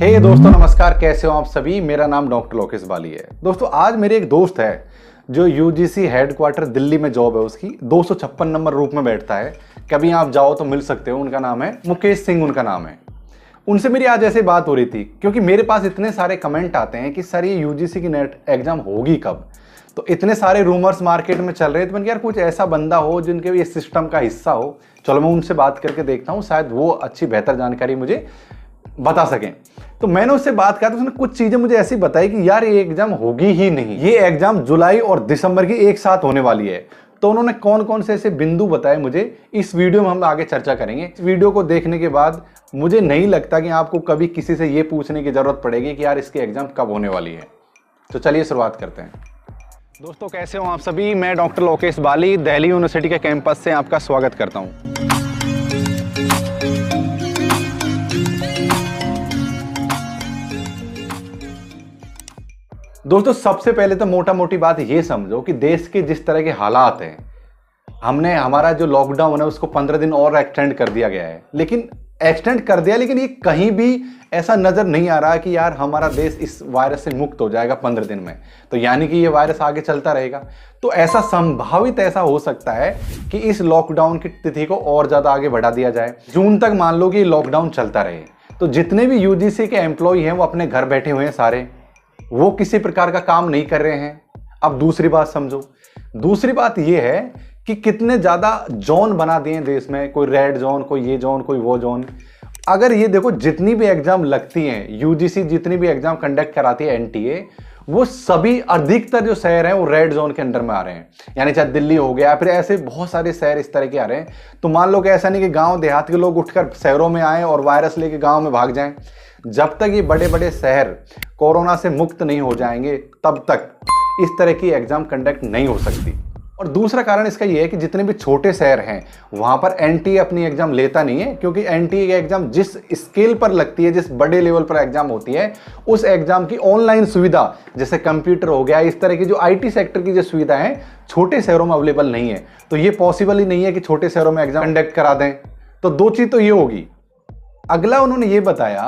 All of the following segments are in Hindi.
दोस्तों नमस्कार, कैसे हो आप सभी। मेरा नाम डॉक्टर लोकेश बाली है। दोस्तों आज मेरे एक दोस्त है जो यूजीसी हेडक्वार्टर दिल्ली में जॉब है, उसकी 256 नंबर रूप में बैठता है। कभी आप जाओ तो मिल सकते हो। उनका नाम है मुकेश सिंह, उनका नाम है। उनसे मेरी आज ऐसे बात हो रही थी क्योंकि मेरे पास इतने सारे कमेंट आते हैं कि सर ये यूजीसी की नेट एग्जाम होगी कब। तो इतने सारे रूमर्स मार्केट में चल रहे थे, मैंने यार कुछ ऐसा बंदा हो जिनके ये सिस्टम का हिस्सा हो। चलो मैं उनसे बात करके देखता हूँ, शायद वो अच्छी बेहतर जानकारी मुझे बता सकें। तो मैंने उससे बात किया तो उसने कुछ चीजें मुझे ऐसी बताई कि यार ये एग्जाम होगी ही नहीं, ये एग्जाम जुलाई और दिसंबर की एक साथ होने वाली है। तो उन्होंने कौन कौन से ऐसे बिंदु बताए मुझे, इस वीडियो में हम आगे चर्चा करेंगे। इस वीडियो को देखने के बाद मुझे नहीं लगता कि आपको कभी किसी से ये पूछने की जरूरत पड़ेगी कि यार इसकी एग्जाम कब होने वाली है। तो चलिए शुरुआत करते हैं। दोस्तों कैसे हो आप सभी। मैं डॉक्टर लोकेश बाली दिल्ली यूनिवर्सिटी के कैंपस से आपका स्वागत करता हूँ। दोस्तों सबसे पहले तो मोटा मोटी बात ये समझो कि देश के जिस तरह के हालात हैं, हमने हमारा जो लॉकडाउन है उसको 15 दिन और एक्सटेंड कर दिया गया है। लेकिन एक्सटेंड कर दिया, लेकिन ये कहीं भी ऐसा नजर नहीं आ रहा कि यार हमारा देश इस वायरस से मुक्त हो जाएगा 15 दिन में। तो यानी कि ये वायरस आगे चलता रहेगा। तो ऐसा संभावित ऐसा हो सकता है कि इस लॉकडाउन की तिथि को और ज्यादा आगे बढ़ा दिया जाए। जून तक मान लो कि लॉकडाउन चलता रहे। तो जितने भी यूजीसी के एम्प्लॉय हैं वो अपने घर बैठे हुए हैं सारे, वो किसी प्रकार का काम नहीं कर रहे हैं। अब दूसरी बात समझो, दूसरी बात यह है कि कितने ज्यादा जोन बना दिए देश में, कोई रेड जोन, कोई ये जोन, कोई वो जोन। अगर ये देखो जितनी भी एग्जाम लगती हैं, यूजीसी जितनी भी एग्जाम कंडक्ट कराती है एनटीए, वो सभी अधिकतर जो शहर हैं वो रेड जोन के अंडर में आ रहे हैं। यानी चाहे दिल्ली हो गया, फिर ऐसे बहुत सारे शहर इस तरह के आ रहे हैं। तो मान लो कि ऐसा नहीं कि गांव देहात के लोग उठकर शहरों में आए और वायरस लेके गांव में भाग जाएं। जब तक ये बड़े बड़े शहर कोरोना से मुक्त नहीं हो जाएंगे तब तक इस तरह की एग्जाम कंडक्ट नहीं हो सकती। और दूसरा कारण इसका ये है कि जितने भी छोटे शहर हैं वहां पर एनटीए अपनी एग्जाम लेता नहीं है, क्योंकि एनटीए की एग्जाम जिस स्केल पर लगती है, जिस बड़े लेवल पर एग्जाम होती है, उस एग्जाम की ऑनलाइन सुविधा जैसे कंप्यूटर हो गया, इस तरह की जो आईटी सेक्टर की जो सुविधा है छोटे शहरों में अवेलेबल नहीं है। तो ये पॉसिबल ही नहीं है कि छोटे शहरों में एग्जाम कंडक्ट करा दें। तो दो चीज तो ये होगी। अगला उन्होंने ये बताया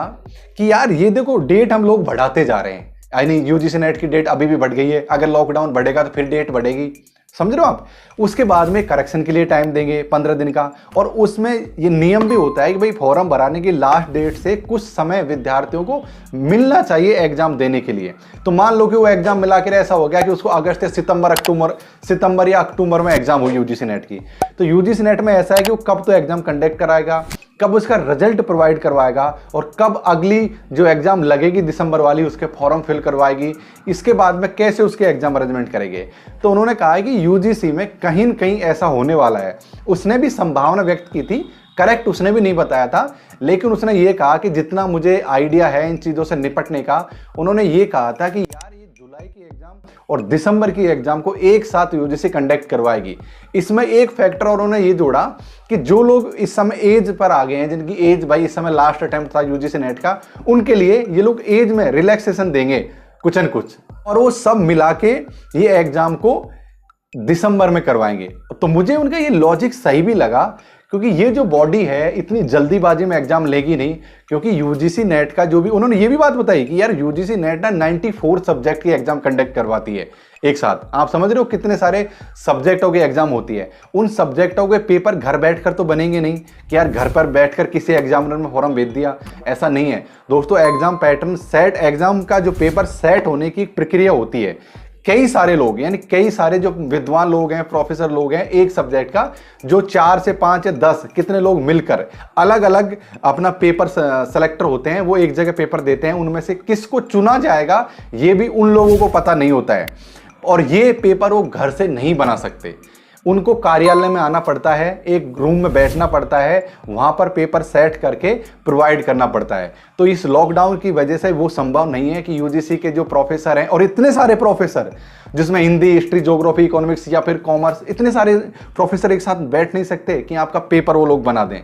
कि यार ये देखो डेट हम लोग बढ़ाते जा रहे हैं, यानी यूजीसी नेट की डेट अभी भी बढ़ गई है। अगर लॉकडाउन बढ़ेगा तो फिर डेट बढ़ेगी, समझ रहे हो आप। उसके बाद में करेक्शन के लिए टाइम देंगे 15 दिन का। और उसमें ये नियम भी होता है कि भाई फॉर्म भराने की लास्ट डेट से कुछ समय विद्यार्थियों को मिलना चाहिए एग्जाम देने के लिए। तो मान लो कि वो एग्जाम मिला कर ऐसा हो गया कि उसको अगस्त या सितंबर या अक्टूबर में एग्जाम हुई यूजीसी नेट की। तो यूजीसी नेट में ऐसा है कि वो कब तो एग्जाम कंडक्ट कराएगा, कब उसका रिजल्ट प्रोवाइड करवाएगा, और कब अगली जो एग्जाम लगेगी दिसंबर वाली उसके फॉर्म फिल करवाएगी। इसके बाद में कैसे उसके एग्जाम अरेंजमेंट करेंगे। तो उन्होंने कहा है कि यूजीसी में कहीं न कहीं ऐसा होने वाला है। उसने भी संभावना व्यक्त की थी, करेक्ट उसने भी नहीं बताया था, लेकिन उसने ये कहा कि जितना मुझे आइडिया है इन चीजों से निपटने का, उन्होंने ये कहा था कि यार ये जुलाई की एग्जाम और दिसंबर की एग्जाम को एक साथ यूजीसी कंडक्ट करवाएगी। इसमें एक फैक्टर और उन्होंने ये जोड़ा कि जो लोग इस समय एज पर आ गए हैं, जिनकी एज भाई इस समय लास्ट अटेम्प्ट था यूजीसी नेट का, उनके लिए ये लोग एज में रिलैक्सेशन देंगे कुछ न कुछ, और वो सब मिला के ये एग्जाम को दिसंबर में करवाएंगे। तो मुझे उनका ये लॉजिक सही भी लगा, क्योंकि ये जो बॉडी है इतनी जल्दीबाजी में एग्जाम लेगी नहीं। क्योंकि यूजीसी नेट का जो भी उन्होंने ये भी बात बताई कि यार यूजीसी नेट ना 94 सब्जेक्ट की एग्जाम कंडक्ट करवाती है एक साथ। आप समझ रहे हो कितने सारे सब्जेक्टों की एग्जाम होती है। उन सब्जेक्टों के पेपर घर बैठकर तो बनेंगे नहीं कि यार घर पर बैठकर किसी एग्जामिनर में फॉर्म भेज दिया, ऐसा नहीं है दोस्तों। एग्जाम पैटर्न सेट, एग्जाम का जो पेपर सेट होने की प्रक्रिया होती है, कई सारे लोग यानी कई सारे जो विद्वान लोग हैं, प्रोफेसर लोग हैं एक सब्जेक्ट का, जो 4 से 5 या 10 कितने लोग मिलकर अलग अलग अपना पेपर सेलेक्टर होते हैं, वो एक जगह पेपर देते हैं। उनमें से किसको चुना जाएगा ये भी उन लोगों को पता नहीं होता है। और ये पेपर वो घर से नहीं बना सकते, उनको कार्यालय में आना पड़ता है, एक रूम में बैठना पड़ता है, वहां पर पेपर सेट करके प्रोवाइड करना पड़ता है। तो इस लॉकडाउन की वजह से वो संभव नहीं है कि यूजीसी के जो प्रोफेसर हैं, और इतने सारे प्रोफेसर जिसमें हिंदी, हिस्ट्री, ज्योग्राफी, इकोनॉमिक्स या फिर कॉमर्स, इतने सारे प्रोफेसर एक साथ बैठ नहीं सकते कि आपका पेपर वो लोग बना दें।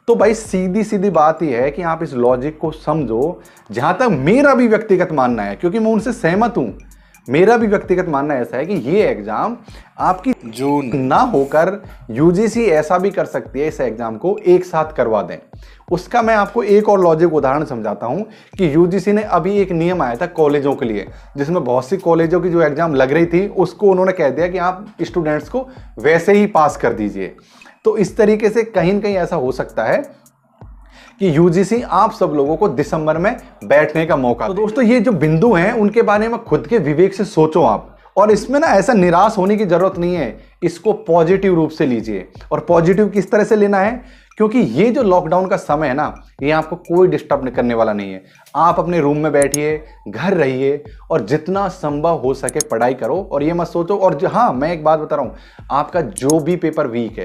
तो भाई सीधी सीधी बात यह है कि आप इस लॉजिक को समझो। जहां तक मेरा भी व्यक्तिगत मानना है, क्योंकि मैं उनसे सहमत हूं, मेरा भी व्यक्तिगत मानना ऐसा है कि ये एग्जाम आपकी जो ना होकर यूजीसी ऐसा भी कर सकती है, इस एग्जाम को एक साथ करवा दें। उसका मैं आपको एक और लॉजिक उदाहरण समझाता हूं कि यूजीसी ने अभी एक नियम आया था कॉलेजों के लिए, जिसमें बहुत सी कॉलेजों की जो एग्जाम लग रही थी उसको उन्होंने कह दिया कि आप स्टूडेंट्स को वैसे ही पास कर दीजिए। तो इस तरीके से कहीं ना कहीं ऐसा हो सकता है कि यूजीसी आप सब लोगों को दिसंबर में बैठने का मौका। तो दोस्तों ये जो बिंदु हैं उनके बारे में खुद के विवेक से सोचो आप, और इसमें ना ऐसा निराश होने की जरूरत नहीं है, इसको पॉजिटिव रूप से लीजिए। और पॉजिटिव किस तरह से लेना है, क्योंकि ये जो लॉकडाउन का समय है ना, ये आपको कोई डिस्टर्ब करने वाला नहीं है। आप अपने रूम में बैठिए, घर रहिए और जितना संभव हो सके पढ़ाई करो। और ये मत सोचो, और हाँ मैं एक बात बता रहा हूं, आपका जो भी पेपर वीक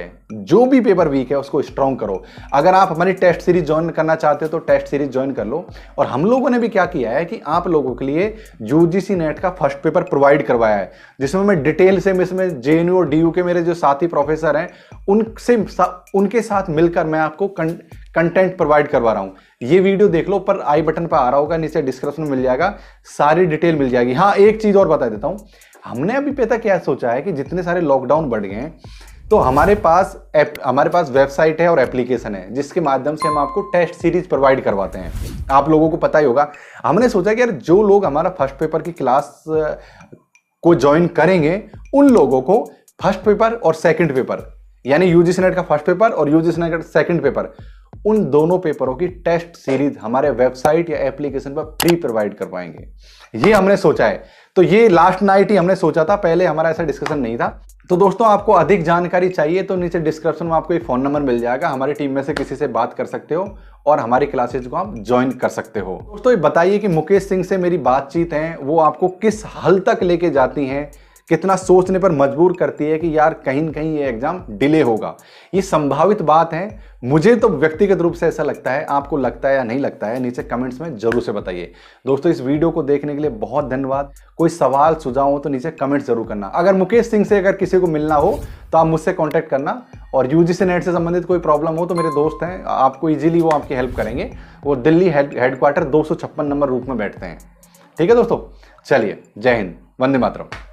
है उसको स्ट्रॉन्ग करो। अगर आप हमारी टेस्ट सीरीज ज्वाइन करना चाहते हो तो टेस्ट सीरीज ज्वाइन कर लो। और हम लोगों ने भी क्या किया है कि आप लोगों के लिए यूजीसी नेट का फर्स्ट पेपर प्रोवाइड करवाया है, जिसमें मैं डिटेल से इसमें जेएनयू और डीयू के मेरे जो साथी प्रोफेसर हैं उनके साथ मिलकर मैं आपको कंटेंट प्रोवाइड करवा रहा हूं। ये वीडियो देख लो, ऊपर आई बटन पर आ रहा होगा, नीचे डिस्क्रिप्शन में मिल जाएगा, सारी डिटेल मिल जाएगी। हाँ एक चीज और बता देता हूं, हमने अभी पता क्या सोचा है कि जितने सारे लॉकडाउन बढ़ गए हैं तो हमारे पास वेबसाइट है और एप्लीकेशन है, जिसके माध्यम से हम आपको टेस्ट सीरीज प्रोवाइड करवाते हैं। आप लोगों को पता ही होगा, हमने सोचा कि यार जो लोग हमारा फर्स्ट पेपर की क्लास को ज्वाइन करेंगे उन लोगों को फर्स्ट पेपर और सेकंड पेपर, यानी यूजीसी नेट का फर्स्ट पेपर और यूजीसी नेट का सेकंड पेपर, उन दोनों पेपरों की टेस्ट सीरीज हमारे वेबसाइट या एप्लीकेशन पर फ्री प्रोवाइड करवाएंगे। ये हमने सोचा है। तो ये लास्ट नाइट ही हमने सोचा था, पहले हमारा ऐसा डिस्कशन नहीं था। तो दोस्तों आपको अधिक जानकारी चाहिए तो नीचे डिस्क्रिप्शन में आपको एक फोन नंबर मिल जाएगा, हमारी टीम में से किसी से बात कर सकते हो और हमारी क्लासेज को आप ज्वाइन कर सकते हो। दोस्तों ये बताइए कि मुकेश सिंह से मेरी बातचीत है वो आपको किस हल तक लेके जाती हैं, कितना सोचने पर मजबूर करती है कि यार कहीं न कहीं ये एग्जाम डिले होगा। ये संभावित बात है, मुझे तो व्यक्तिगत रूप से ऐसा लगता है, आपको लगता है या नहीं लगता है, नीचे कमेंट्स में जरूर से बताइए। दोस्तों इस वीडियो को देखने के लिए बहुत धन्यवाद। कोई सवाल सुझाव हो तो नीचे कमेंट जरूर करना। अगर मुकेश सिंह से अगर किसी को मिलना हो तो आप मुझसे कॉन्टैक्ट करना, और यूजीसी नेट से संबंधित कोई प्रॉब्लम हो तो मेरे दोस्त हैं, आपको ईजिली वो आपकी हेल्प करेंगे। वो दिल्ली हेडक्वार्टर 256 नंबर रूट में बैठते हैं। ठीक है दोस्तों, चलिए जय हिंद, वंदे मातरम।